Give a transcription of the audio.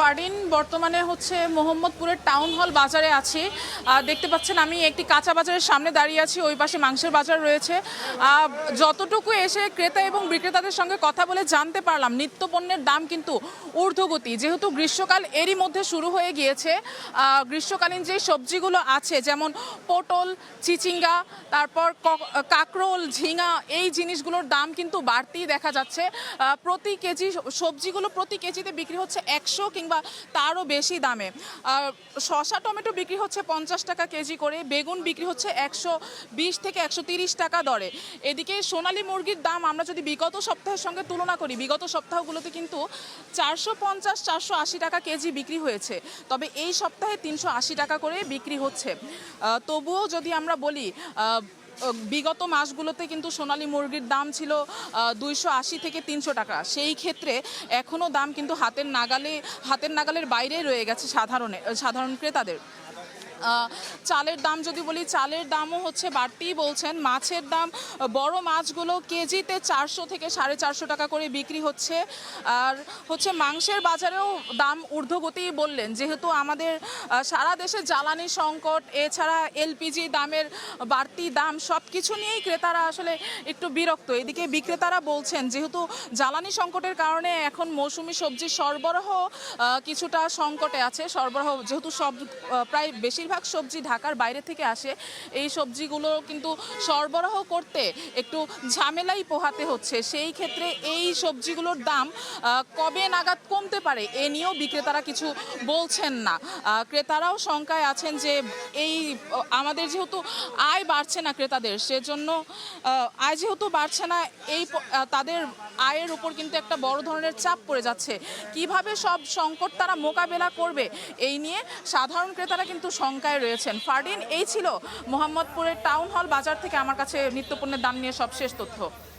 ফারদিন বর্তমানে হচ্ছে মোহাম্মদপুরের টাউন হল বাজারে আছি। দেখতে পাচ্ছেন আমি একটি কাঁচা বাজারের সামনে দাঁড়িয়ে আছি, ওই পাশে মাংসের বাজার রয়েছে। যতটুকু এসে ক্রেতা এবং বিক্রেতাদের সঙ্গে কথা বলে জানতে পারলাম নিত্যপণ্যের দাম কিন্তু ঊর্ধ্বগতি, যেহেতু গ্রীষ্মকাল এরই মধ্যে শুরু হয়ে গিয়েছে। গ্রীষ্মকালীন যে সবজিগুলো আছে যেমন পটল, চিচিঙ্গা, তারপর কাঁকরোল, ঝিঙা, এই জিনিসগুলোর দাম কিন্তু বাড়তেই দেখা যাচ্ছে। প্রতি কেজি সবজিগুলো প্রতি কেজিতে বিক্রি হচ্ছে 100 কিংবা তারও বেশি দামে। শসা টমেটো বিক্রি হচ্ছে 50 টাকা কেজি করে, বেগুন বিক্রি হচ্ছে 120 থেকে 130 টাকা দরে। এদিকে সোনালী মুরগির দাম আমরা যদি বিগত সপ্তাহের সঙ্গে তুলনা করি, বিগত সপ্তাহগুলোতে কিন্তু 450-480 টাকা কেজি বিক্রি হয়েছে, তবে এই সপ্তাহে 380 টাকা করে বিক্রি হচ্ছে। তবুও যদি আমরা বলি বিগত মাসগুলোতে কিন্তু সোনালী মুরগির দাম ছিল 280 থেকে 300 টাকা। সেই ক্ষেত্রে এখনও দাম কিন্তু হাতের নাগালের বাইরে রয়ে গেছে সাধারণ ক্রেতাদের। চালের দাম যদি বলি, চালের দামও হচ্ছে বাড়তেই বলছেন। মাছের দাম, বড় মাছগুলো কেজিতে 400 থেকে 450 টাকা করে বিক্রি হচ্ছে। আর হচ্ছে মাংসের বাজারেও দাম ঊর্ধ্বগতি বললেন, যেহেতু আমাদের সারা দেশে জ্বালানি সংকট, এছাড়া এলপিজি দামের বাড়তি দাম, সব কিছু নিয়েই ক্রেতারা আসলে একটু বিরক্ত। এদিকে বিক্রেতারা বলছেন যেহেতু জ্বালানি সংকটের কারণে এখন মৌসুমি সবজির সরবরাহ কিছুটা সংকটে আছে। যেহেতু প্রায় বেশিরভাগ সবজি ঢাকার বাইরে থেকে আসে, এই সবজিগুলো কিন্তু সরবরাহ করতে একটু ঝামেলাই পোহাতে হচ্ছে। সেই ক্ষেত্রে এই সবজিগুলোর দাম কবে নাগাদ কমতে পারে এ নিয়েও বিক্রেতারা কিছু বলছেন না। ক্রেতারাও শঙ্কায় আছেন যে এই আমাদের যেহেতু আয় বাড়ছে না ক্রেতাদের, সেজন্য আয় যেহেতু বাড়ছে না, তাদের আয়ের উপর কিন্তু একটা বড় ধরনের চাপ পড়ে যাচ্ছে। কিভাবে সব সংকট তারা মোকাবেলা করবে এই নিয়ে সাধারণ ক্রেতারা কিন্তু শঙ্কায় রয়েছেন। ফারদিন, এই ছিল মোহাম্মদপুরের টাউন হল বাজার থেকে আমার কাছে নিত্যপণ্যের দাম নিয়ে সবশেষ তথ্য।